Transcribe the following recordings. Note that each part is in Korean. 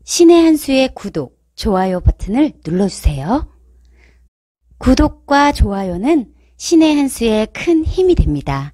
신의 한 수의 구독, 좋아요 버튼을 눌러주세요. 구독과 좋아요는 신의 한 수의 큰 힘이 됩니다.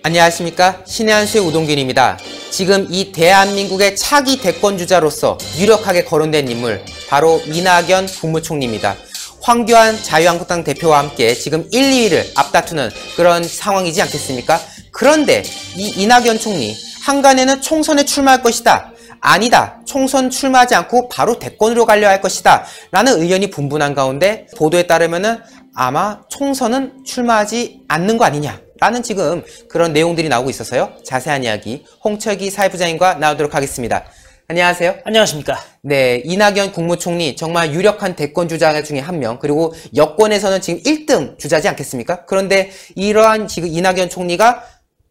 안녕하십니까, 신의 한 수의 우동균입니다. 지금 이 대한민국의 차기 대권주자로서 유력하게 거론된 인물, 바로 이낙연 국무총리입니다. 황교안 자유한국당 대표와 함께 지금 1, 2위를 앞다투는 그런 상황이지 않겠습니까? 그런데 이 이낙연 총리, 한간에는 총선에 출마할 것이다, 아니다, 총선 출마하지 않고 바로 대권으로 가려 할 것이다 라는 의견이 분분한 가운데, 보도에 따르면은 아마 총선은 출마하지 않는 거 아니냐 라는 지금 그런 내용들이 나오고 있어서요. 자세한 이야기 홍철기 사회부장님과 나누도록 하겠습니다. 안녕하세요. 안녕하십니까. 네, 이낙연 국무총리 정말 유력한 대권 주자 중에 한 명, 그리고 여권에서는 지금 1등 주자지 않겠습니까? 그런데 이러한 지금 이낙연 총리가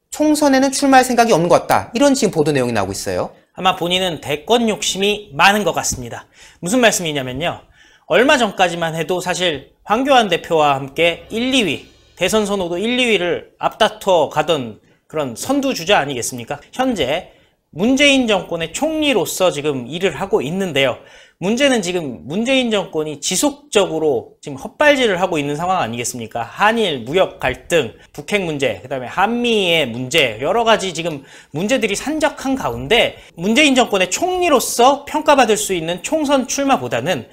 총선에는 출마할 생각이 없는 것 같다, 이런 지금 보도 내용이 나오고 있어요. 아마 본인은 대권 욕심이 많은 것 같습니다. 무슨 말씀이냐면요, 얼마 전까지만 해도 사실 황교안 대표와 함께 1, 2위, 대선 선호도 1, 2위를 앞다퉈 가던 그런 선두주자 아니겠습니까? 현재 문재인 정권의 총리로서 지금 일을 하고 있는데요. 문제는 지금 문재인 정권이 지속적으로 지금 헛발질을 하고 있는 상황 아니겠습니까? 한일 무역 갈등, 북핵 문제, 그다음에 한미의 문제, 여러 가지 지금 문제들이 산적한 가운데 문재인 정권의 총리로서 평가받을 수 있는 총선 출마보다는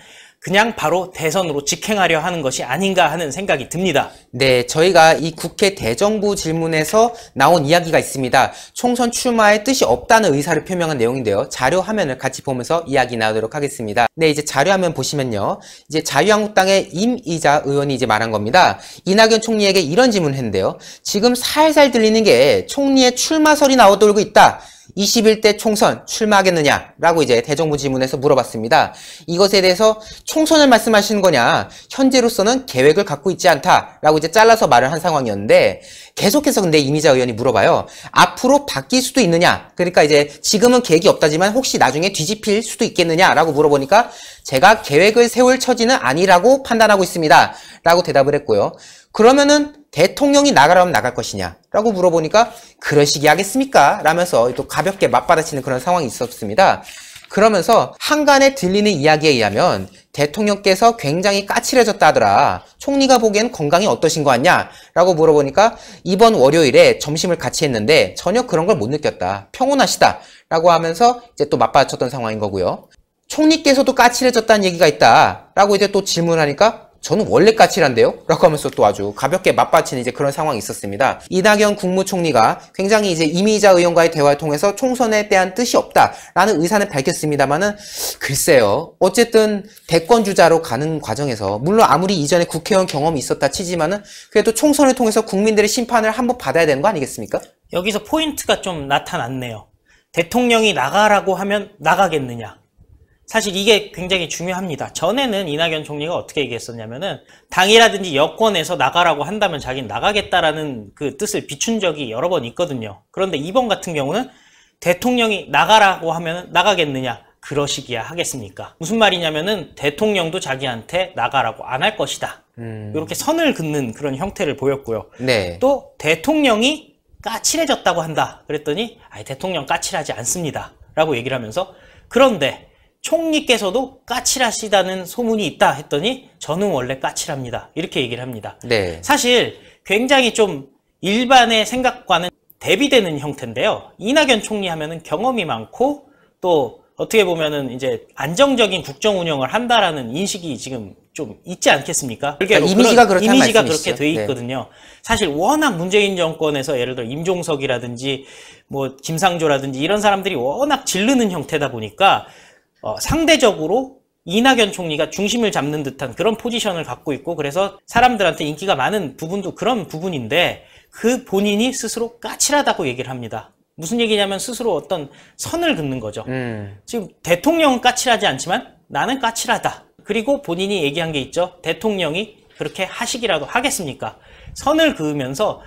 그냥 바로 대선으로 직행하려 하는 것이 아닌가 하는 생각이 듭니다. 네, 저희가 이 국회 대정부 질문에서 나온 이야기가 있습니다. 총선 출마에 뜻이 없다는 의사를 표명한 내용인데요. 자료 화면을 같이 보면서 이야기 나누도록 하겠습니다. 네, 이제 자료 화면 보시면요, 이제 자유한국당의 임이자 의원이 이제 말한 겁니다. 이낙연 총리에게 이런 질문을 했는데요. 지금 살살 들리는 게 총리의 출마설이 나오돌고 있다. 21대 총선 출마하겠느냐 라고 이제 대정부 질문에서 물어봤습니다. 이것에 대해서 총선을 말씀하시는 거냐, 현재로서는 계획을 갖고 있지 않다 라고 이제 잘라서 말을 한 상황이었는데, 계속해서 근데 이미자 의원이 물어봐요. 앞으로 바뀔 수도 있느냐, 그러니까 이제 지금은 계획이 없다지만 혹시 나중에 뒤집힐 수도 있겠느냐 라고 물어보니까, 제가 계획을 세울 처지는 아니라고 판단하고 있습니다 라고 대답을 했고요. 그러면은 대통령이 나가라면 나갈 것이냐 라고 물어보니까, 그러시기 하겠습니까 라면서 또 가볍게 맞받아치는 그런 상황이 있었습니다. 그러면서 한간에 들리는 이야기에 의하면 대통령께서 굉장히 까칠해졌다 하더라, 총리가 보기엔 건강이 어떠신 거 같냐 라고 물어보니까, 이번 월요일에 점심을 같이 했는데 전혀 그런 걸 못 느꼈다, 평온하시다 라고 하면서 이제 또 맞받아쳤던 상황인 거고요. 총리께서도 까칠해졌다는 얘기가 있다 라고 이제 또 질문하니까, 저는 원래 까칠한데요? 라고 하면서 또 아주 가볍게 맞받치는 이제 그런 상황이 있었습니다. 이낙연 국무총리가 굉장히 이제 이미자 의원과의 대화를 통해서 총선에 대한 뜻이 없다라는 의사는 밝혔습니다만은, 글쎄요. 어쨌든 대권주자로 가는 과정에서, 물론 아무리 이전에 국회의원 경험이 있었다 치지만은, 그래도 총선을 통해서 국민들의 심판을 한번 받아야 되는 거 아니겠습니까? 여기서 포인트가 좀 나타났네요. 대통령이 나가라고 하면 나가겠느냐. 사실 이게 굉장히 중요합니다. 전에는 이낙연 총리가 어떻게 얘기했었냐면은, 당이라든지 여권에서 나가라고 한다면 자기는 나가겠다라는 그 뜻을 비춘 적이 여러 번 있거든요. 그런데 이번 같은 경우는 대통령이 나가라고 하면 나가겠느냐, 그러시기야 하겠습니까? 무슨 말이냐면은 대통령도 자기한테 나가라고 안 할 것이다, 이렇게 선을 긋는 그런 형태를 보였고요. 네. 또 대통령이 까칠해졌다고 한다 그랬더니, 아니, 대통령 까칠하지 않습니다 라고 얘기를 하면서, 그런데 총리께서도 까칠하시다는 소문이 있다 했더니, 저는 원래 까칠합니다 이렇게 얘기를 합니다. 네. 사실 굉장히 좀 일반의 생각과는 대비되는 형태인데요. 이낙연 총리 하면은 경험이 많고, 또 어떻게 보면은 이제 안정적인 국정 운영을 한다라는 인식이 지금 좀 있지 않겠습니까? 그러니까 이미지가 그렇다는 이미지가 말씀이시죠. 그렇게 돼 있거든요. 네. 사실 워낙 문재인 정권에서 예를 들어 임종석이라든지 뭐 김상조라든지 이런 사람들이 워낙 지르는 형태다 보니까, 상대적으로 이낙연 총리가 중심을 잡는 듯한 그런 포지션을 갖고 있고, 그래서 사람들한테 인기가 많은 부분도 그런 부분인데, 그 본인이 스스로 까칠하다고 얘기를 합니다. 무슨 얘기냐면 스스로 어떤 선을 긋는 거죠. 지금 대통령은 까칠하지 않지만 나는 까칠하다. 그리고 본인이 얘기한 게 있죠. 대통령이 그렇게 하시기라도 하겠습니까? 선을 그으면서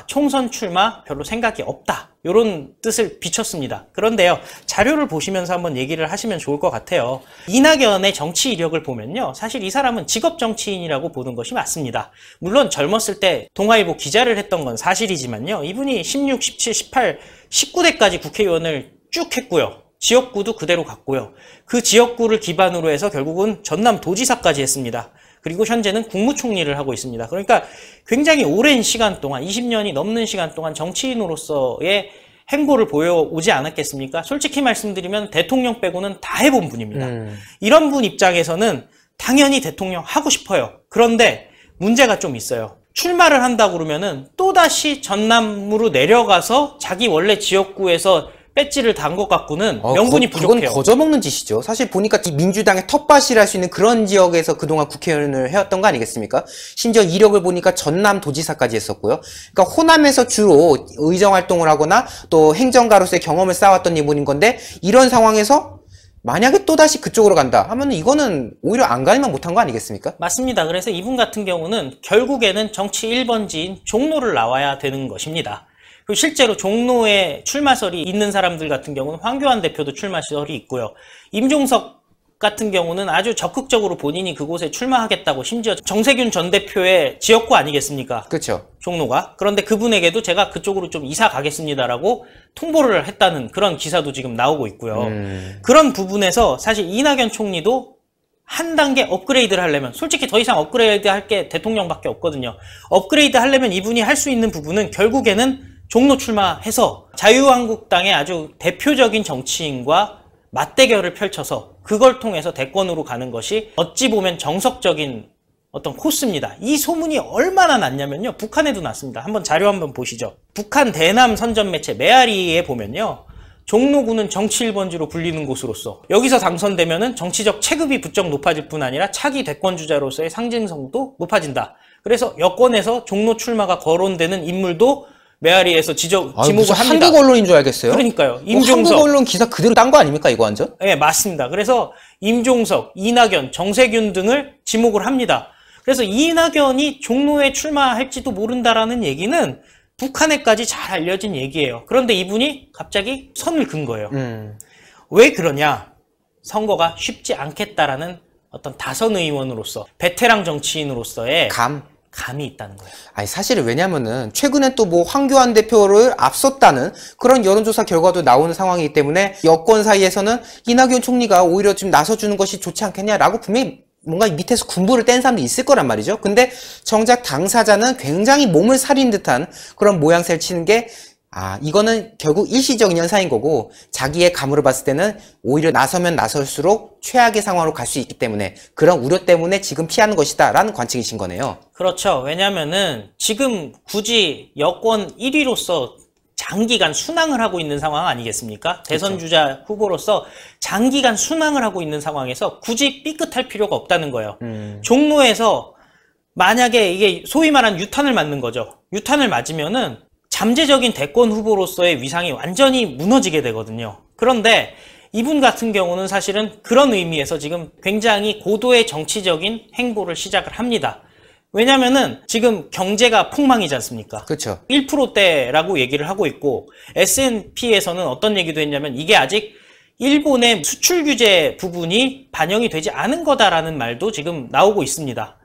총선 출마 별로 생각이 없다, 이런 뜻을 비췄습니다. 그런데요, 자료를 보시면서 한번 얘기를 하시면 좋을 것 같아요. 이낙연의 정치 이력을 보면요, 사실 이 사람은 직업 정치인이라고 보는 것이 맞습니다. 물론 젊었을 때 동아일보 기자를 했던 건 사실이지만요, 이분이 16, 17, 18, 19대까지 국회의원을 쭉 했고요. 지역구도 그대로 갔고요. 그 지역구를 기반으로 해서 결국은 전남도지사까지 했습니다. 그리고 현재는 국무총리를 하고 있습니다. 그러니까 굉장히 오랜 시간 동안, 20년이 넘는 시간 동안 정치인으로서의 행보를 보여오지 않았겠습니까? 솔직히 말씀드리면 대통령 빼고는 다 해본 분입니다. 이런 분 입장에서는 당연히 대통령 하고 싶어요. 그런데 문제가 좀 있어요. 출마를 한다고 그러면은 또다시 전남으로 내려가서 자기 원래 지역구에서 배지를 단 것 갖고는 명분이 부족해요. 그건 거저먹는 짓이죠. 사실 보니까 이 민주당의 텃밭이라 할 수 있는 그런 지역에서 그동안 국회의원을 해왔던 거 아니겠습니까? 심지어 이력을 보니까 전남도지사까지 했었고요. 그러니까 호남에서 주로 의정활동을 하거나 또 행정가로서의 경험을 쌓아왔던 인물인 건데, 이런 상황에서 만약에 또다시 그쪽으로 간다 하면 이거는 오히려 안 가기만 못한 거 아니겠습니까? 맞습니다. 그래서 이분 같은 경우는 결국에는 정치 1번지인 종로를 나와야 되는 것입니다. 그리고 실제로 종로에 출마설이 있는 사람들 같은 경우는 황교안 대표도 출마설이 있고요. 임종석 같은 경우는 아주 적극적으로 본인이 그곳에 출마하겠다고, 심지어 정세균 전 대표의 지역구 아니겠습니까? 그렇죠. 종로가. 그런데 그분에게도 제가 그쪽으로 좀 이사 가겠습니다라고 통보를 했다는 그런 기사도 지금 나오고 있고요. 그런 부분에서 사실 이낙연 총리도 한 단계 업그레이드를 하려면, 솔직히 더 이상 업그레이드 할 게 대통령밖에 없거든요. 업그레이드 하려면 이분이 할 수 있는 부분은 결국에는 종로 출마해서 자유한국당의 아주 대표적인 정치인과 맞대결을 펼쳐서 그걸 통해서 대권으로 가는 것이 어찌 보면 정석적인 어떤 코스입니다. 이 소문이 얼마나 났냐면요, 북한에도 났습니다. 한번 자료 한번 보시죠. 북한 대남 선전 매체 메아리에 보면요, 종로구는 정치 1번지로 불리는 곳으로서 여기서 당선되면은 정치적 체급이 부쩍 높아질 뿐 아니라 차기 대권주자로서의 상징성도 높아진다. 그래서 여권에서 종로 출마가 거론되는 인물도 메아리에서 지목을 합니다. 한국 언론인 줄 알겠어요. 그러니까요. 임종석. 한국 언론 기사 그대로 딴 거 아닙니까, 이거 완전? 네, 맞습니다. 그래서 임종석, 이낙연, 정세균 등을 지목을 합니다. 그래서 이낙연이 종로에 출마할지도 모른다라는 얘기는 북한에까지 잘 알려진 얘기예요. 그런데 이분이 갑자기 선을 긋은 거예요. 왜 그러냐? 선거가 쉽지 않겠다라는 어떤 다선 의원으로서, 베테랑 정치인으로서의 감이 있다는 거예요. 아니, 사실은 왜냐면은 최근에 또 뭐 황교안 대표를 앞섰다는 그런 여론조사 결과도 나오는 상황이기 때문에 여권 사이에서는 이낙연 총리가 오히려 좀 나서주는 것이 좋지 않겠냐라고 분명히 뭔가 밑에서 군부를 뗀 사람도 있을 거란 말이죠. 근데 정작 당사자는 굉장히 몸을 사린 듯한 그런 모양새를 치는 게, 이거는 결국 일시적인 현상인 거고, 자기의 감으로 봤을 때는 오히려 나서면 나설수록 최악의 상황으로 갈 수 있기 때문에 그런 우려 때문에 지금 피하는 것이다 라는 관측이신 거네요. 그렇죠. 왜냐면은 지금 굳이 여권 1위로서 장기간 순항을 하고 있는 상황 아니겠습니까? 대선주자 후보로서 장기간 순항을 하고 있는 상황에서 굳이 삐끗할 필요가 없다는 거예요. 종로에서 만약에 이게 소위 말하는 유탄을 맞는 거죠. 유탄을 맞으면은 잠재적인 대권 후보로서의 위상이 완전히 무너지게 되거든요. 그런데 이분 같은 경우는 사실은 그런 의미에서 지금 굉장히 고도의 정치적인 행보를 시작을 합니다. 왜냐면은 지금 경제가 폭망이지 않습니까? 그렇죠. 1%대라고 얘기를 하고 있고, S&P에서는 어떤 얘기도 했냐면 이게 아직 일본의 수출 규제 부분이 반영이 되지 않은 거다라는 말도 지금 나오고 있습니다.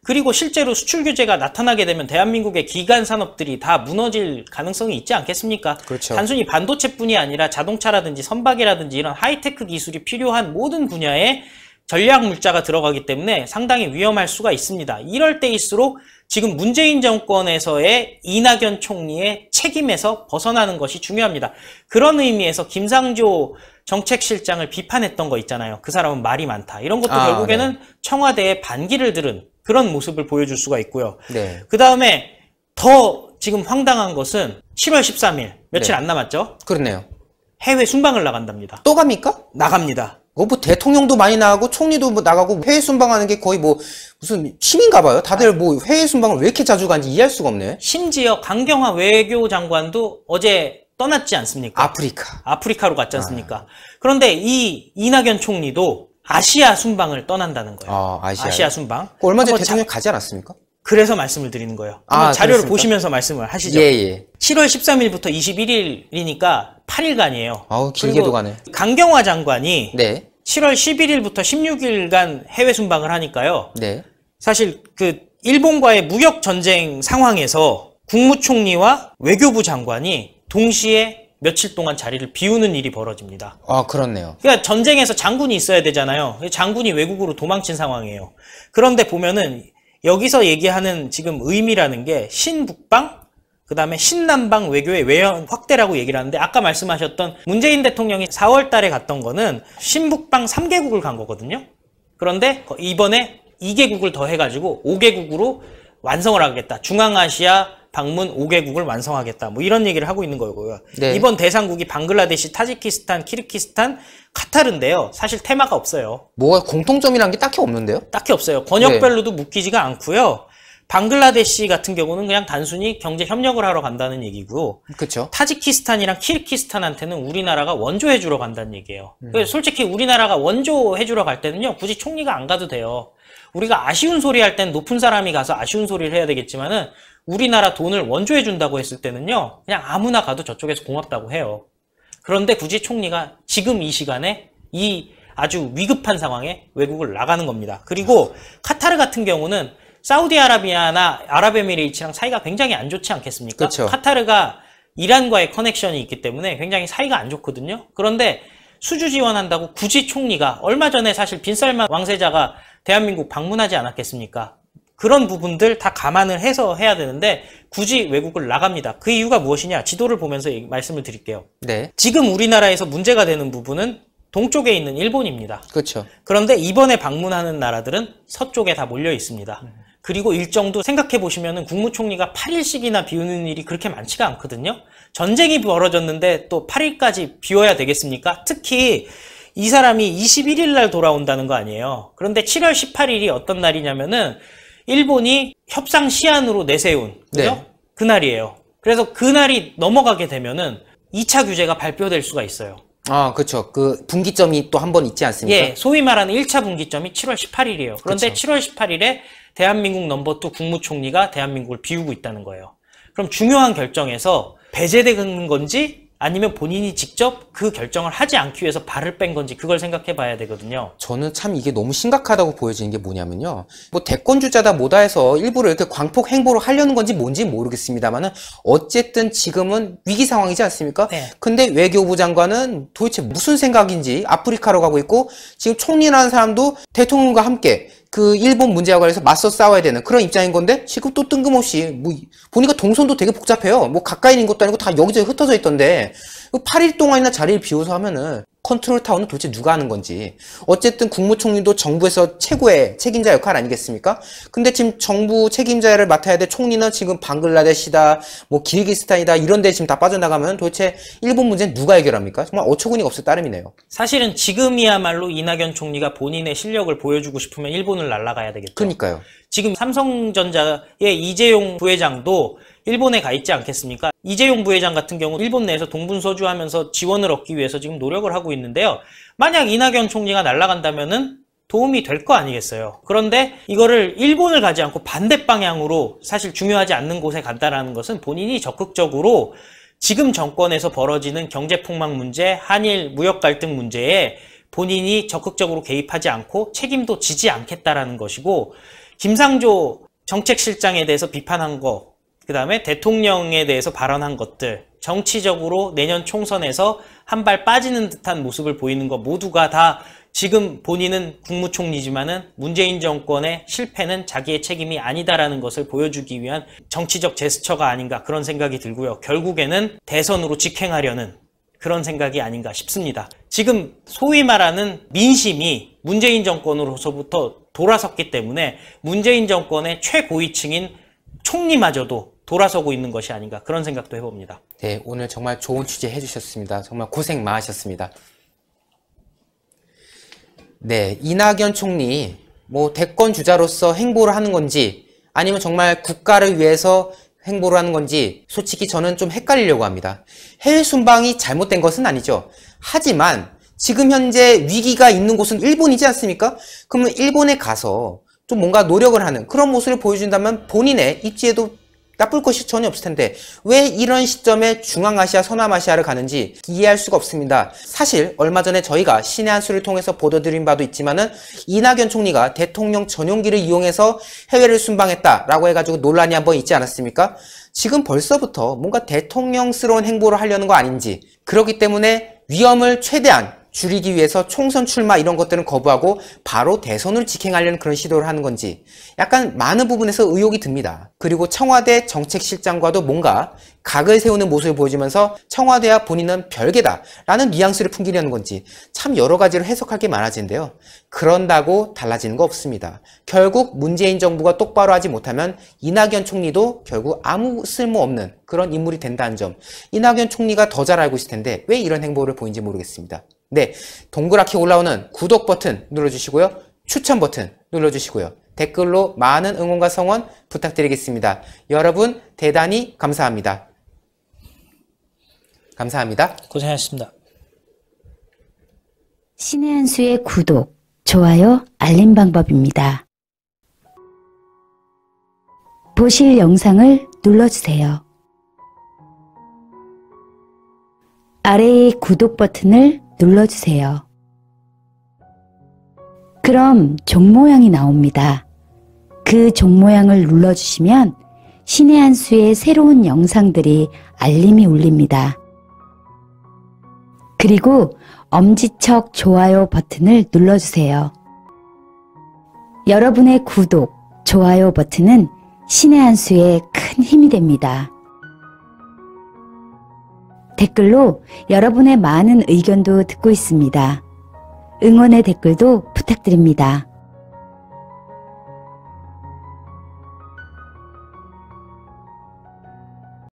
그리고 실제로 수출 규제가 나타나게 되면 대한민국의 기간 산업들이 다 무너질 가능성이 있지 않겠습니까? 그렇죠. 단순히 반도체뿐이 아니라 자동차라든지 선박이라든지 이런 하이테크 기술이 필요한 모든 분야에 전략 물자가 들어가기 때문에 상당히 위험할 수가 있습니다. 이럴 때일수록 지금 문재인 정권에서의 이낙연 총리의 책임에서 벗어나는 것이 중요합니다. 그런 의미에서 김상조 정책실장을 비판했던 거 있잖아요. 그 사람은 말이 많다. 이런 것도 결국에는 네. 청와대에 반기를 들은 그런 모습을 보여줄 수가 있고요. 네. 그 다음에 더 지금 황당한 것은 7월 13일 며칠 안 남았죠? 그렇네요. 해외 순방을 나간답니다. 또 갑니까? 나갑니다. 뭐 대통령도 많이 나가고 총리도 뭐 나가고 해외 순방하는 게 거의 뭐 무슨 취미인가 봐요. 다들 뭐 해외 순방을 왜 이렇게 자주 가는지 이해할 수가 없네. 심지어 강경화 외교장관도 어제 떠났지 않습니까? 아프리카로 갔지 않습니까? 그런데 이 이낙연 총리도 아시아 순방을 떠난다는 거예요. 아시아 순방? 순방. 얼마 전에 대통령 가지 않았습니까? 그래서 말씀을 드리는 거예요. 아, 자료를 그렇습니까? 보시면서 말씀을 하시죠. 예. 7월 13일부터 21일이니까 8일간이에요. 아우, 길게도 가네. 강경화 장관이 네. 7월 11일부터 16일간 해외 순방을 하니까요. 네. 사실 그 일본과의 무역 전쟁 상황에서 국무총리와 외교부 장관이 동시에 며칠 동안 자리를 비우는 일이 벌어집니다. 아, 그렇네요. 그러니까 전쟁에서 장군이 있어야 되잖아요. 장군이 외국으로 도망친 상황이에요. 그런데 보면은 여기서 얘기하는 지금 의미라는 게 신북방, 그 다음에 신남방 외교의 외연 확대라고 얘기를 하는데 아까 말씀하셨던 문재인 대통령이 4월 달에 갔던 거는 신북방 3개국을 간 거거든요. 그런데 이번에 2개국을 더 해가지고 5개국으로 완성을 하겠다. 중앙아시아 방문 5개국을 완성하겠다. 뭐 이런 얘기를 하고 있는 거고요. 네. 이번 대상국이 방글라데시, 타지키스탄, 키르기스탄, 카타르인데요. 사실 테마가 없어요. 뭐가 공통점이란 게 딱히 없는데요? 딱히 없어요. 권역별로도 묶이지가 않고요. 방글라데시 같은 경우는 그냥 단순히 경제 협력을 하러 간다는 얘기고, 그렇죠. 타지키스탄이랑 키르기스탄한테는 우리나라가 원조해주러 간다는 얘기예요. 그래서 솔직히 우리나라가 원조해주러 갈 때는요, 굳이 총리가 안 가도 돼요. 우리가 아쉬운 소리 할 땐 높은 사람이 가서 아쉬운 소리를 해야 되겠지만은, 우리나라 돈을 원조해준다고 했을 때는요, 그냥 아무나 가도 저쪽에서 고맙다고 해요. 그런데 굳이 총리가 지금 이 시간에 이 아주 위급한 상황에 외국을 나가는 겁니다. 그리고 카타르 같은 경우는 사우디아라비아나 아랍에미레이츠랑 사이가 굉장히 안 좋지 않겠습니까? 그렇죠. 카타르가 이란과의 커넥션이 있기 때문에 굉장히 사이가 안 좋거든요. 그런데 수주 지원한다고 굳이 총리가 얼마 전에 사실 빈살만 왕세자가 대한민국 방문하지 않았겠습니까? 그런 부분들 다 감안을 해서 해야 되는데 굳이 외국을 나갑니다. 그 이유가 무엇이냐? 지도를 보면서 말씀을 드릴게요. 네. 지금 우리나라에서 문제가 되는 부분은 동쪽에 있는 일본입니다. 그렇죠. 그런데 이번에 방문하는 나라들은 서쪽에 다 몰려 있습니다. 그리고 일정도 생각해 보시면은 국무총리가 8일씩이나 비우는 일이 그렇게 많지가 않거든요. 전쟁이 벌어졌는데 또 8일까지 비워야 되겠습니까? 특히 이 사람이 21일 날 돌아온다는 거 아니에요. 그런데 7월 18일이 어떤 날이냐면은 일본이 협상 시한으로 내세운, 그죠? 네. 그날이에요. 그래서 그날이 넘어가게 되면은 2차 규제가 발표될 수가 있어요. 아, 그렇죠. 그 분기점이 또 한 번 있지 않습니까? 예, 소위 말하는 1차 분기점이 7월 18일이에요. 그런데 그쵸. 7월 18일에 대한민국 넘버2 국무총리가 대한민국을 비우고 있다는 거예요. 그럼 중요한 결정에서 배제되는 건지 아니면 본인이 직접 그 결정을 하지 않기 위해서 발을 뺀 건지 그걸 생각해 봐야 되거든요. 저는 참 이게 너무 심각하다고 보여지는 게 뭐냐면요. 뭐 대권주자다 뭐다 해서 일부러 이렇게 광폭 행보를 하려는 건지 뭔지 모르겠습니다만은 어쨌든 지금은 위기 상황이지 않습니까? 네. 근데 외교부 장관은 도대체 무슨 생각인지 아프리카로 가고 있고 지금 총리라는 사람도 대통령과 함께 그 일본 문제와 관련해서 맞서 싸워야 되는 그런 입장인 건데 지금 또 뜬금없이 뭐 보니까 동선도 되게 복잡해요. 뭐 가까이 있는 것도 아니고 다 여기저기 흩어져 있던데 8일 동안이나 자리를 비워서 하면은 컨트롤 타워는 도대체 누가 하는 건지. 어쨌든 국무총리도 정부에서 최고의 책임자 역할 아니겠습니까? 근데 지금 정부 책임자를 맡아야 될 총리는 지금 방글라데시다, 뭐 기르기스탄이다 이런 데 지금 다 빠져나가면 도대체 일본 문제는 누가 해결합니까? 정말 어처구니가 없을 따름이네요. 사실은 지금이야말로 이낙연 총리가 본인의 실력을 보여주고 싶으면 일본을 날아가야 되겠죠. 그러니까요. 지금 삼성전자의 이재용 부회장도 일본에 가 있지 않겠습니까? 이재용 부회장 같은 경우 일본 내에서 동분서주하면서 지원을 얻기 위해서 지금 노력을 하고 있는데요. 만약 이낙연 총리가 날아간다면은 도움이 될 거 아니겠어요. 그런데 이거를 일본을 가지 않고 반대 방향으로 사실 중요하지 않는 곳에 간다라는 것은 본인이 적극적으로 지금 정권에서 벌어지는 경제폭망 문제, 한일 무역 갈등 문제에 본인이 적극적으로 개입하지 않고 책임도 지지 않겠다라는 것이고, 김상조 정책실장에 대해서 비판한 거, 그 다음에 대통령에 대해서 발언한 것들, 정치적으로 내년 총선에서 한 발 빠지는 듯한 모습을 보이는 것 모두가 다 지금 본인은 국무총리지만은 문재인 정권의 실패는 자기의 책임이 아니다라는 것을 보여주기 위한 정치적 제스처가 아닌가 그런 생각이 들고요. 결국에는 대선으로 직행하려는 그런 생각이 아닌가 싶습니다. 지금 소위 말하는 민심이 문재인 정권으로서부터 돌아섰기 때문에 문재인 정권의 최고위층인 총리마저도 돌아서고 있는 것이 아닌가 그런 생각도 해봅니다. 네, 오늘 정말 좋은 취재 해주셨습니다. 정말 고생 많으셨습니다. 네, 이낙연 총리 뭐 대권 주자로서 행보를 하는 건지 아니면 정말 국가를 위해서 행보를 하는 건지 솔직히 저는 좀 헷갈리려고 합니다. 해외 순방이 잘못된 것은 아니죠. 하지만 지금 현재 위기가 있는 곳은 일본이지 않습니까? 그러면 일본에 가서 좀 뭔가 노력을 하는 그런 모습을 보여준다면 본인의 입지에도 나쁠 것이 전혀 없을 텐데 왜 이런 시점에 중앙아시아, 서남아시아를 가는지 이해할 수가 없습니다. 사실 얼마 전에 저희가 신의 한 수를 통해서 보도드린 바도 있지만은 이낙연 총리가 대통령 전용기를 이용해서 해외를 순방했다라고 해가지고 논란이 한번 있지 않았습니까? 지금 벌써부터 뭔가 대통령스러운 행보를 하려는 거 아닌지, 그렇기 때문에 위험을 최대한 줄이기 위해서 총선 출마 이런 것들은 거부하고 바로 대선을 직행하려는 그런 시도를 하는 건지 약간 많은 부분에서 의혹이 듭니다. 그리고 청와대 정책실장과도 뭔가 각을 세우는 모습을 보여주면서 청와대와 본인은 별개다 라는 뉘앙스를 풍기려는 건지 참 여러 가지로 해석할 게 많아지는데요. 그런다고 달라지는 거 없습니다. 결국 문재인 정부가 똑바로 하지 못하면 이낙연 총리도 결국 아무 쓸모없는 그런 인물이 된다는 점, 이낙연 총리가 더 잘 알고 있을 텐데 왜 이런 행보를 보이는지 모르겠습니다. 네, 동그랗게 올라오는 구독 버튼 눌러주시고요. 추천 버튼 눌러주시고요. 댓글로 많은 응원과 성원 부탁드리겠습니다. 여러분 대단히 감사합니다. 감사합니다. 고생하셨습니다. 신의 한 수의 구독, 좋아요, 알림 방법입니다. 보실 영상을 눌러주세요. 아래의 구독 버튼을 눌러주세요. 그럼 종 모양이 나옵니다. 그 종 모양을 눌러주시면 신의 한 수의 새로운 영상들이 알림이 울립니다. 그리고 엄지척 좋아요 버튼을 눌러주세요. 여러분의 구독, 좋아요 버튼은 신의 한 수의 큰 힘이 됩니다. 댓글로 여러분의 많은 의견도 듣고 있습니다. 응원의 댓글도 부탁드립니다.